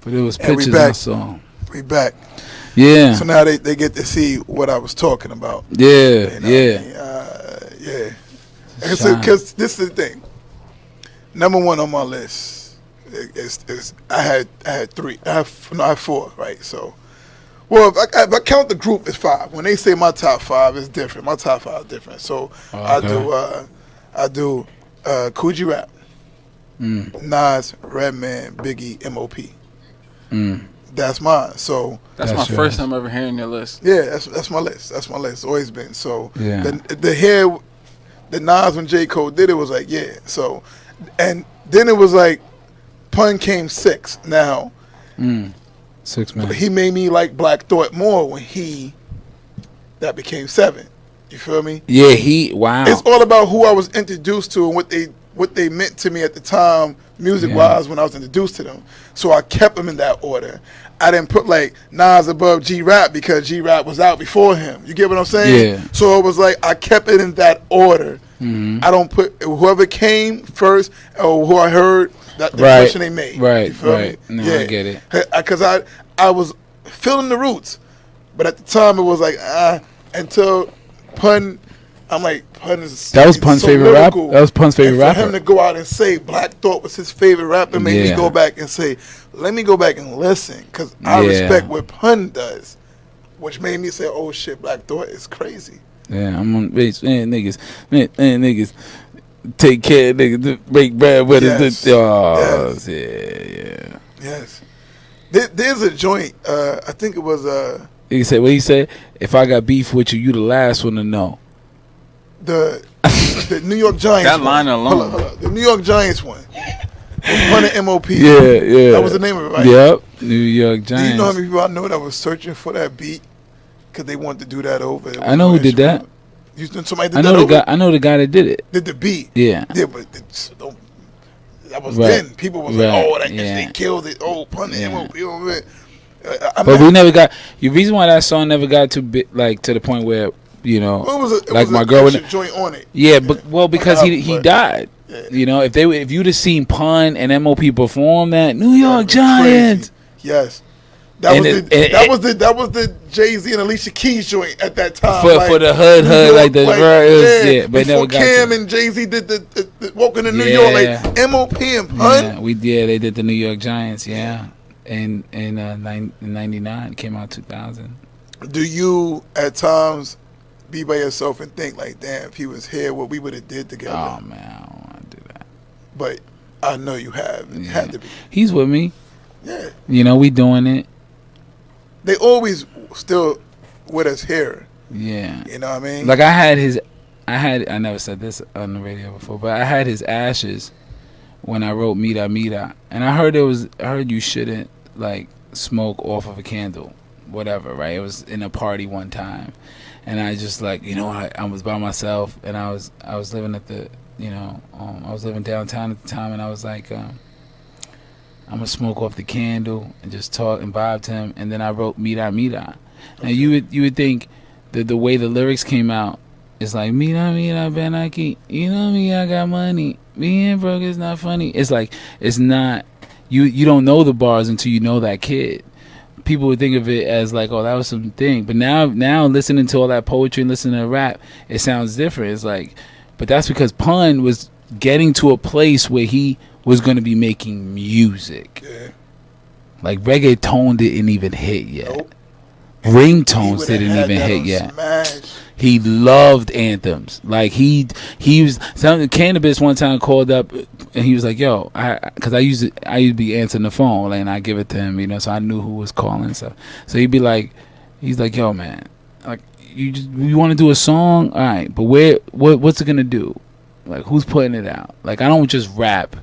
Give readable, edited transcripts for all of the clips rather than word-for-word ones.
But it was And we pictures back. I saw. We back. Yeah. So now they get to see what I was talking about. Yeah. You know Yeah. what I mean? Yeah. Shine. Because this is the thing. Number one on my list is I had three. I have four, right? So, well, if I count the group, it's five. When they say my top five, it's different. My top five is different. So I do Coogee Rap, Nas, Redman, Biggie, M.O.P. That's mine. So That's my first time ever hearing your list. yeah, that's my list. That's my list. It's always been. So Yeah. the Nas when J. Cole did it was like, yeah. So, and then it was like, Pun came 6. Now, 6 man. he made me like Black Thought more when that became 7. You feel me? Yeah, wow. It's all about who I was introduced to and what they meant to me at the time, music wise, when I was introduced to them. So I kept them in that order. I didn't put like Nas above G-Rap because G-Rap was out before him. You get what I'm saying? Yeah. So it was like I kept it in that order. I don't put whoever came first or who I heard that the impression they made. Right. You feel Right. me? No, Yeah. I get it. Because I was feeling the roots, but at the time it was like until Pun. I'm like, Pun is That was Pun's favorite rap. That was Pun's favorite rapper. For him to go out and say Black Thought was his favorite rapper made me go back and say, let me go back and listen, because I respect what Pun does, which made me say, oh shit, Black Thought is crazy. Yeah, I'm on base. Man, niggas, take care, niggas, to break bread with us. Yeah. Yes. There's a joint. I think it was. He said, what he said? If I got beef with you, you the last one to know. The New York Giants. That line alone. Hold on. The New York Giants one. With Pun and M.O.P. Yeah. That was the name of it, right? Yep. New York Giants. Do you know how many people I know that was searching for that beat because they wanted to do that over? I know who did that. Somebody did that over? I know the guy that did it. Did the beat. Yeah. Yeah, but that was then. People was like, oh, they killed it. Oh, Pun and M.O.P. over it. But we never got. The reason why that song never got to the point where, you know, it like was my a girl joint on it. Yeah, but because he died. Yeah. You know, if you'd have seen Pun and M.O.P. perform that New York Giants, crazy. Yes, that was the Jay-Z and Alicia Keys joint at that time for the hood like the but before Cam and Jay-Z did the Welcome to New York, like M.O.P. and Pun. They did the New York Giants, in 99, came out 2000. Do you at times be by yourself and think like, damn, if he was here, what we would have did together? Oh man, I don't want to do that. But I know you have. It had to be. He's with me. Yeah. You know, we doing it. They always still with us here. Yeah. You know what I mean? Like I never said this on the radio before, but I had his ashes when I wrote Mira Mira. And I heard you shouldn't like smoke off of a candle, whatever, right? It was in a party one time. And I just like, you know, I was by myself and I was living at the, you know, I was living downtown at the time, and I was like, I'm gonna smoke off the candle and just talk and vibe to him. And then I wrote Mira Mira. Now you would think that the way the lyrics came out is like Mira Mira Ben Aki, you know me, I got money. Being broke is not funny. It's like it's not. You don't know the bars until you know that kid. People would think of it as like, oh, that was something. But now listening to all that poetry and listening to rap, it sounds different. It's like, but that's because Pun was getting to a place where he was going to be making music. Yeah. Like reggaeton didn't even hit yet. Nope. Ringtones didn't even hit yet. Smash. He loved anthems. Like he was. Cannabis one time called up and he was like, "Yo," because I used to be answering the phone, like, and I give it to him, you know, so I knew who was calling. So he'd be like, he's like, "Yo, man, like you want to do a song, all right, but what's it gonna do? Like, who's putting it out? Like, I don't just rap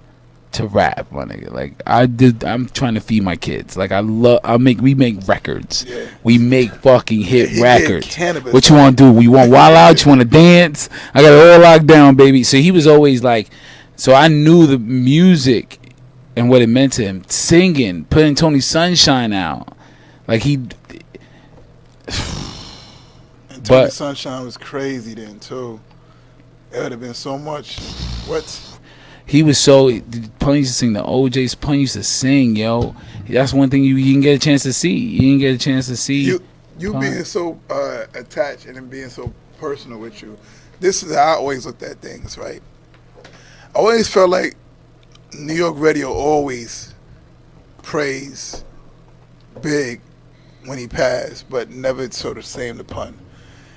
to rap, my nigga. Like I'm trying to feed my kids. Like we make records. Yeah. We make fucking hit records. What you want to do? We want wild out? You want to dance? I got it all locked down, baby. So he was always like, so I knew the music and what it meant to him. Singing, putting Tony Sunshine out. Like he. And Tony Sunshine was crazy then too. It would have been so much. What? He was so Pun used to sing the OJ's. Pun used to sing, yo. That's one thing you didn't get a chance to see. You didn't get a chance to see. You Pun. being so attached and then being so personal with you. This is how I always looked at things, right? I always felt like New York radio always praised Big when he passed, but never sort of saying the Pun.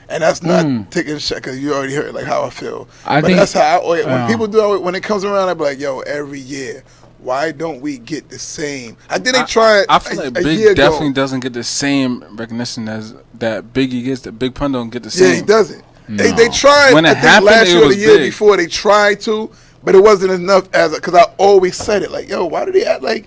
And that's not taking a shot because you already heard like how I feel. But that's how I always, when people do it, when it comes around, I be like, yo, every year, why don't we get the same? I didn't try it. I feel like Big definitely doesn't get the same recognition as that Biggie gets. That Big Pun don't get the same. Yeah, he doesn't. No. They tried. When it I think happened, last it year or was the year big. before they tried to, but it wasn't enough because I always said it like, yo, why did he act like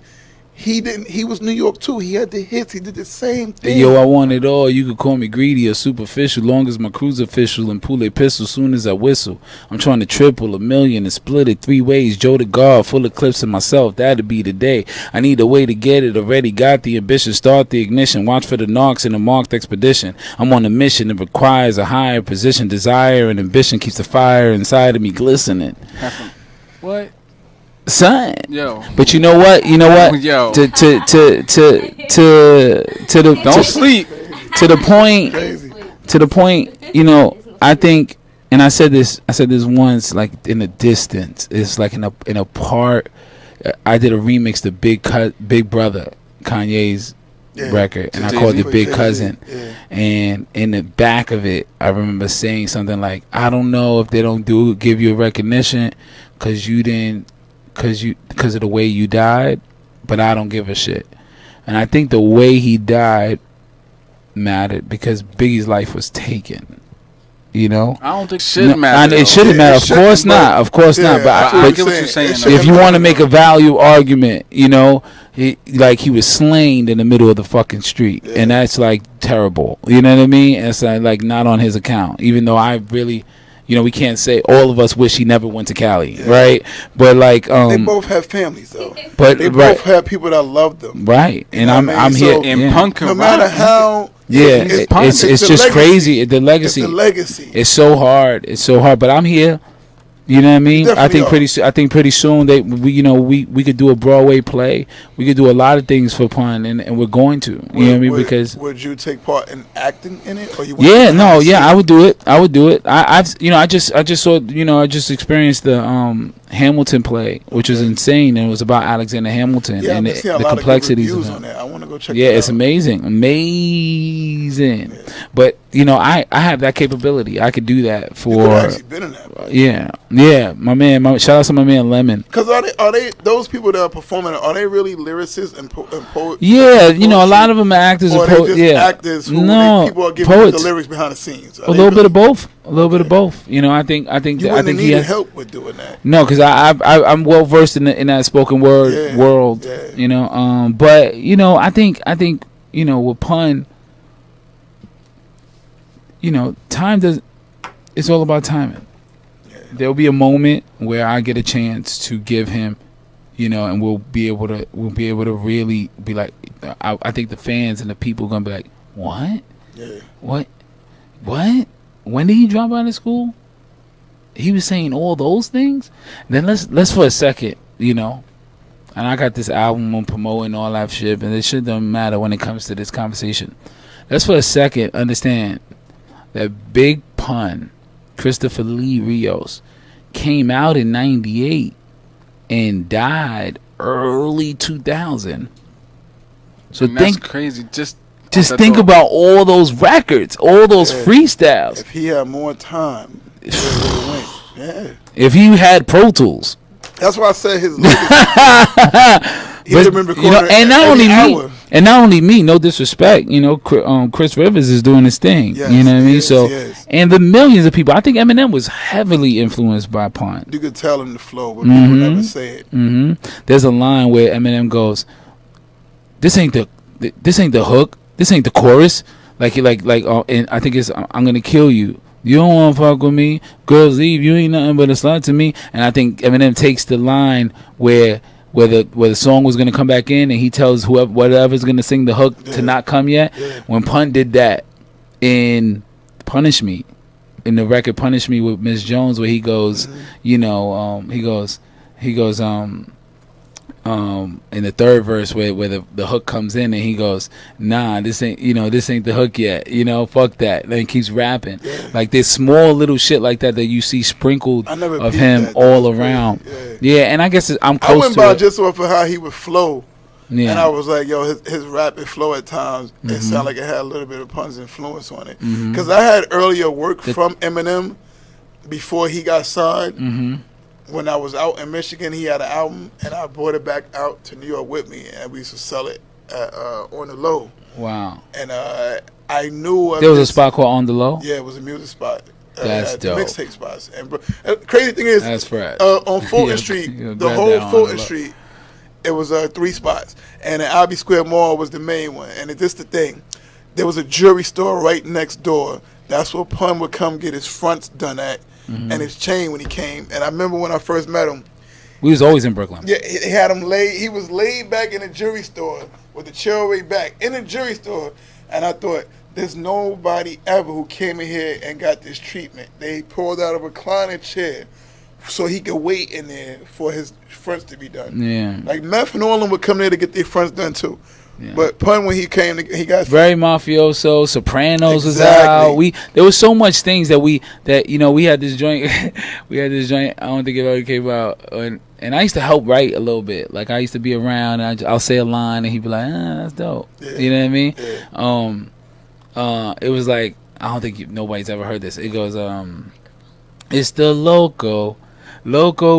he didn't? He was New York too. He had the hits. He did the same thing. Yo, I want it all. You could call me greedy or superficial. Long as my crew's official and pull a pistol soon as I whistle. I'm trying to triple a million and split it 3 ways. Joe the God, full of clips of myself. That'd be the day. I need a way to get it. Already got the ambition. Start the ignition. Watch for the knocks in a marked expedition. I'm on a mission that requires a higher position. Desire and ambition keeps the fire inside of me glistening. What? Son. Yo. But you know what? Yo. To the Don't sleep. to the point, I think, and I said this once, like in the distance. It's like in a part. I did a remix to Big Brother, Kanye's record, and I called it Big Cousin. And in the back of it, I remember saying something like, "I don't know if they don't give you a recognition because of the way you died, but I don't give a shit." And I think the way he died mattered because Biggie's life was taken. I don't think shit matters. It shouldn't matter. Of course not. Of course not. But I get what you're saying. If you want to make a value argument, he was slain in the middle of the fucking street, and that's like terrible. You know what I mean? It's like not on his account. Even though I really, we can't say all of us wish he never went to Cali, right? But like, they both have families though. But they both have people that love them, right? And I'm so, here. And Punk, no matter how. It's just crazy. The legacy. It's the legacy. It's so hard. But I'm here. You know what I mean? I think pretty soon we could do a Broadway play. We could do a lot of things for Pun, and we're going to. You know what I mean? Because would you take part in acting in it, or you? I would do it. I just saw. I just experienced the Hamilton play, which was insane, and it was about Alexander Hamilton and the complexities of him. I want to go check. Yeah, it's amazing. Yeah. But I have that capability. I could do that for. You could actually been in that. Yeah. My man. Shout out to my man Lemon. Because are they those people that are performing? Are they really lyricists and poets? Yeah, a lot of them are actors or and poets. Yeah, actors who people are giving the lyrics behind the scenes. A little bit of both. A little bit of both. I think he has help with doing that. No, because I'm well versed in that spoken word world. Yeah. But I think with Pun, time does. It's all about timing. Yeah. There'll be a moment where I get a chance to give him, and we'll be able to really be like. I think the fans and the people are gonna be like, what? Yeah. What? When did he drop out of school? He was saying all those things. Then let's for a second, and I got this album I'm promoting all that shit, and it shit doesn't matter when it comes to this conversation. Let's for a second understand that Big Pun, Christopher Lee Rios, came out in '98 and died early 2000. So that's crazy. Just think about all those records, all those freestyles. If he had more time, he would have went. Yeah. If he had Pro Tools. That's why I said his legacy. And not only me, no disrespect, Chris Rivers is doing his thing. Yes, you know what I mean? Yes. And the millions of people. I think Eminem was heavily influenced by Pun. You could tell in the flow, but people never say it. Mm-hmm. There's a line where Eminem goes, "This ain't the hook. This ain't the chorus. And I think it's I'm gonna kill you. You don't want to fuck with me. Girls leave. You ain't nothing but a slut to me." And I think Eminem takes the line where the song was gonna come back in, and he tells whatever's gonna sing the hook to not come yet. Yeah. When Pun did that in Punish Me, in the record Punish Me with Miss Jones, where he goes, he goes, he goes, in the third verse where the hook comes in and he goes, nah, this ain't the hook yet, fuck that. Then he keeps rapping. Yeah. Like there's small little shit like that you see sprinkled of him that. all around. Yeah, and I guess I'm close to it. I went by just off of how he would flow. Yeah. And I was like, yo, his rapid flow at times, it sounded like it had a little bit of Pun's influence on it. Because I had earlier work from Eminem before he got signed. When I was out in Michigan, he had an album, and I brought it back out to New York with me, and we used to sell it on the low. Wow. And I knew there was a spot called On the Low? Yeah, it was a music spot. That's dope. The mixtape spots. And crazy thing is, that's right. On Fulton Street, the whole Fulton Street, it was 3 spots. And the Albe Square Mall was the main one. And this the thing. There was a jewelry store right next door. That's where Pun would come get his fronts done at and his chain when he came. And I remember when I first met him. We was always in Brooklyn. Yeah, he had him laid. He was laid back in the jewelry store with the chair way back in the jewelry store. And I thought, there's nobody ever who came in here and got this treatment. They pulled out a recliner chair so he could wait in there for his fronts to be done. Yeah. Like Meth and all of them would come there to get their fronts done too. Yeah. But Pun, when he came, he got very mafioso. Sopranos was out. There was so much things that we had this joint. We had this joint. I don't think it ever came out. And I used to help write a little bit. Like I used to be around. And I'll say a line, and he'd be like, "That's dope." Yeah. You know what I mean? Yeah. It was like, I don't think nobody's ever heard this. It goes, it's the Loco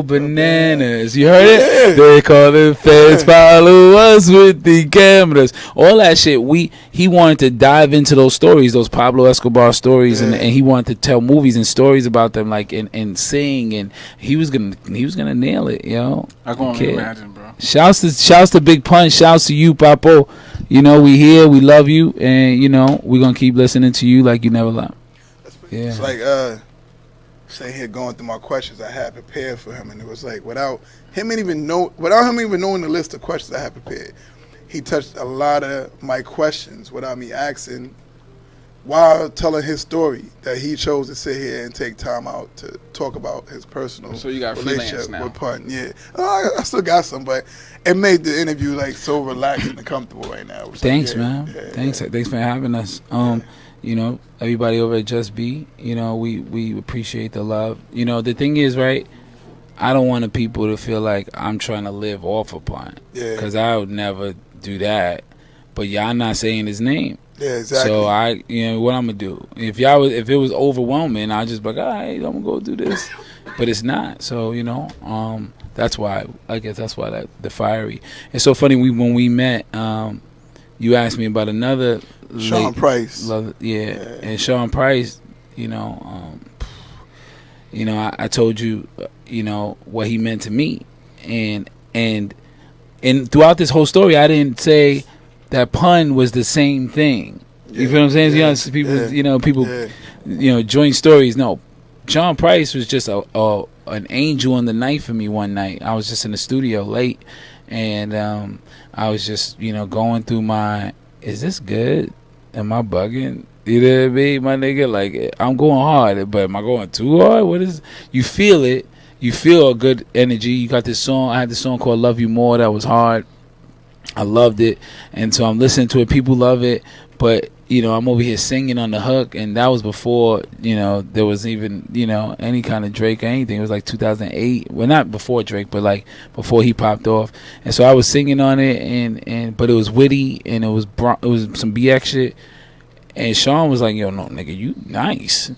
Bananas. You heard it? They call it feds, follow us with the cameras. All that shit. He wanted to dive into those stories, those Pablo Escobar stories, and he wanted to tell movies and stories about them, like and sing, and he was gonna nail it, yo. I can only imagine, bro. Shouts to Big Pun. Shouts to you, Papo. We here, we love you, and we're gonna keep listening to you like you never left. Yeah. It's like sitting here going through my questions I had prepared for him, and it was like without him even knowing the list of questions I had prepared, he touched a lot of my questions without me asking, while telling his story that he chose to sit here and take time out to talk about his personal relationship with Pun. Yeah, I still got some, but it made the interview like so relaxed and comfortable right now. Thanks, man. Thanks for having us. Everybody over at Just Be, we appreciate the love. The thing is, right, I don't want the people to feel like I'm trying to live off of Pun. Yeah. Because I would never do that. But y'all not saying his name. Yeah, exactly. So what I'm gonna do? If it was overwhelming, I'd just be like, all right, I'm gonna go do this. But it's not. So, that's why, I guess that's why the fiery. It's so funny, when we met, you asked me about another Sean Price. And Sean Price, I told you, what he meant to me, and throughout this whole story, I didn't say that Pun was the same thing. You feel what I'm saying? People, joint stories. No, Sean Price was just an angel on the night for me one night. I was just in the studio late, and I was just, going through is this good? Am I bugging? You know what I mean, my nigga? Like, I'm going hard, but am I going too hard? What is? You feel it. You feel a good energy. You got this song. I had this song called Love You More that was hard. I loved it. And so I'm listening to it. People love it. But, I'm over here singing on the hook. And that was before, there was even, any kind of Drake or anything. It was like 2008. Well, not before Drake, but like before he popped off. And so I was singing on it. But it was witty. And it was some BX shit. And Sean was like, yo, no, nigga, you nice.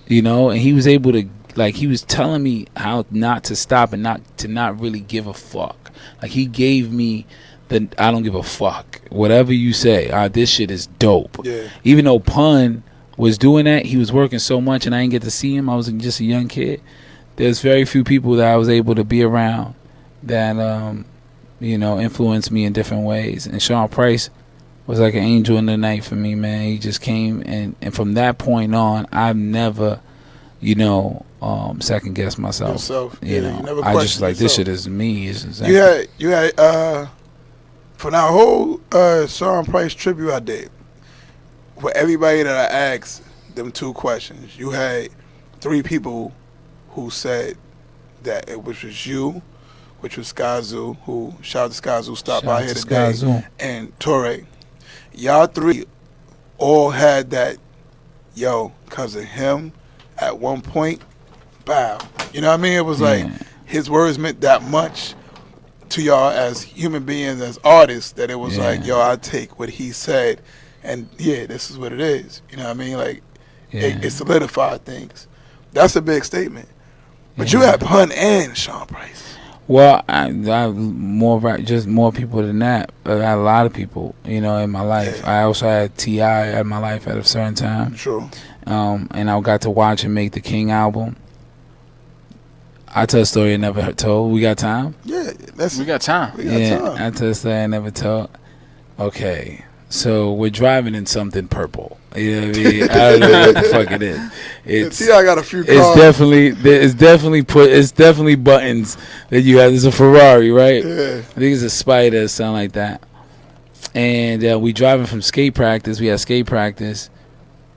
And he was able to, like, he was telling me how not to stop and not really give a fuck. Like, he gave me I don't give a fuck. Whatever you say, this shit is dope. Yeah. Even though Pun was doing that, he was working so much and I didn't get to see him. I was just a young kid. There's very few people that I was able to be around that, influenced me in different ways. And Sean Price was like an angel in the night for me, man. He just came, and from that point on, I've never, second guessed myself. You never I just like, yourself. This shit is me. You had for that whole Sean Price tribute I did, for everybody that I asked them 2 questions, you had 3 people who said that it was just you, which was Skyzoo, who shout out to Skyzoo, stopped Shout by out here to today, Skyzoo. and Torre. Y'all three all had that, yo, because of him, at one point, bow. You know what I mean? It was like his words meant that much to y'all as human beings, as artists, that it was like, yo, I take what he said, and this is what it is. You know what I mean? Like, it solidified things. That's a big statement. But you had Pun and Sean Price. Well, I just more people than that. But I had a lot of people, in my life. I also had T.I. in my life at a certain time. Sure. And I got to watch him make the King album. I tell a story I never told. We got time? Yeah, we got time. I tell a story I never told. Okay, so we're driving in something purple. You know what I mean? I don't know what the fuck it is. T.I. got a few cars. It's definitely buttons that you have. It's a Ferrari, right? Yeah. I think it's a Spider or something like that. And we driving from skate practice. We had skate practice.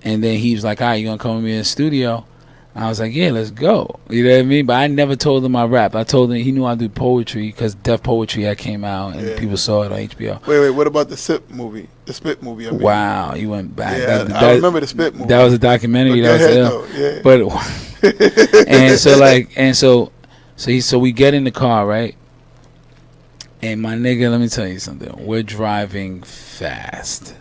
And then he was like, all right, you going to come with me in the studio? I was like, yeah, let's go. You know what I mean? But I never told him I rap. I told him he knew I do poetry because Def Poetry had came out and people saw it on HBO. Wait, what about the Spit movie? The Spit movie, I mean. Wow, you went back. Yeah, I remember the Spit movie. That was a documentary. But so we get in the car, right? And my nigga, let me tell you something. We're driving fast.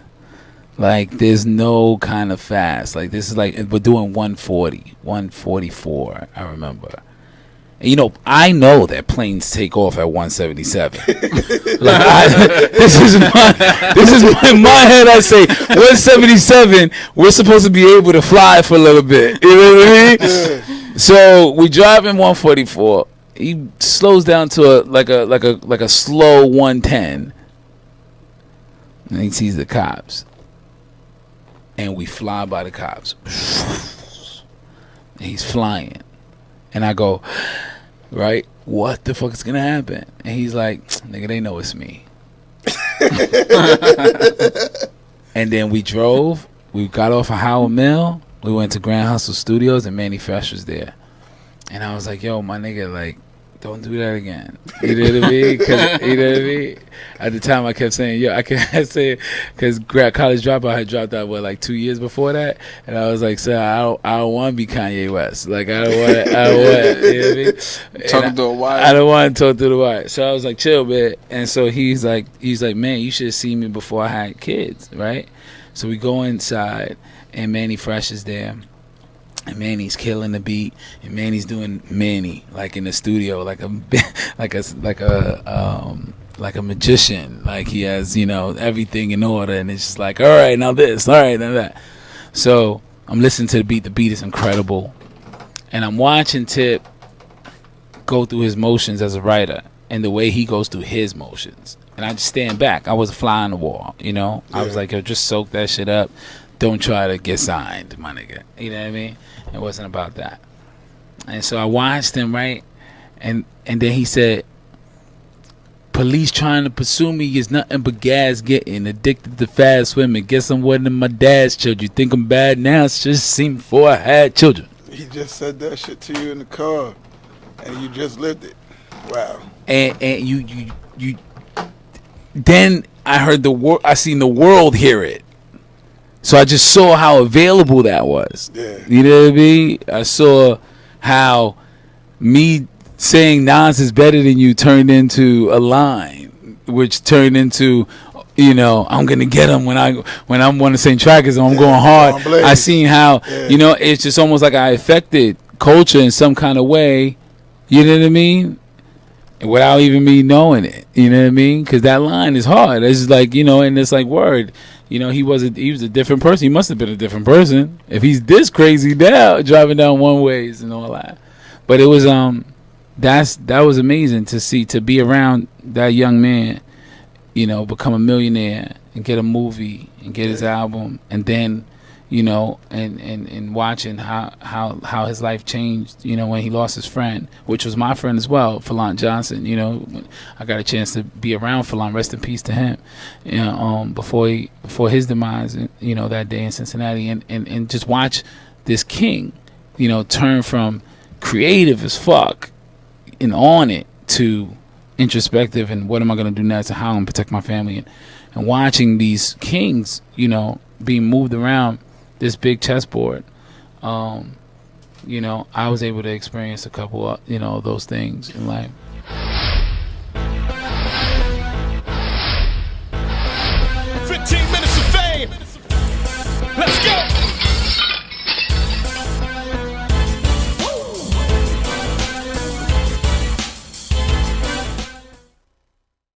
Like, there's no kind of fast. Like, this is like, we're doing 140, 144, I remember. And, I know that planes take off at 177. This is in my head, I say, 177, we're supposed to be able to fly for a little bit. You know what I mean? Yeah. So, we drive in 144. He slows down to a slow 110. And he sees the cops. And we fly by the cops. And he's flying. And I go, right, what the fuck is going to happen? And he's like, nigga, they know it's me. And then we drove. We got off of Howard Mill. We went to Grand Hustle Studios, and Manny Fresh was there. And I was like, yo, my nigga, like, don't do that again. You know what I mean? At the time, I kept saying, yo, I kept saying, because College Dropout had dropped out, like 2 years before that? And I was like, sir, I don't want to be Kanye West. Like, I don't want, you know what I mean? Talking to a wire. I don't want to talk to the wire. So I was like, chill, man. And so he's like, man, you should have seen me before I had kids, right? So we go inside, and Manny Fresh is there. And Manny's killing the beat, and Manny's doing Manny like in the studio, like a magician. Like he has, everything in order, and it's just like, all right, now this, all right, now that. So I'm listening to the beat. The beat is incredible, and I'm watching Tip go through his motions as a writer, and the way he goes through his motions. And I just stand back. I was a fly on the wall, Yeah. I was like, yo, just soak that shit up. Don't try to get signed, my nigga. You know what I mean? It wasn't about that. And so I watched him, right? And then he said, police trying to pursue me is nothing but gas getting. Addicted to fast swimming. Guess I'm one of my dad's children. You think I'm bad now? It's just seemed before I had children. He just said that shit to you in the car, and you just lived it. Wow. And you then I heard I seen the world hear it. So I just saw how available that was. Yeah. You know what I mean? I saw how me saying Nas is better than you turned into a line, which turned into, I'm gonna get him when I'm one of the same trackers and I'm going hard. I seen how, it's just almost like I affected culture in some kind of way. You know what I mean? Without even me knowing it. You know what I mean? Because that line is hard. It's just like, and it's like, word. He was a different person. He must have been a different person if he's this crazy now, driving down one ways and all that. But it was that was amazing to see, to be around that young man, become a millionaire and get a movie and get his album, and then and watching how his life changed, when he lost his friend, which was my friend as well, Falon Johnson. When I got a chance to be around Falon, rest in peace to him, before his demise, that day in Cincinnati, and just watch this king, turn from creative as fuck and on it to introspective and what am I going to do next and how I'm going to protect my family, and watching these kings, you know, being moved around this big chessboard. You know, I was able to experience a couple of, you know, those things in life.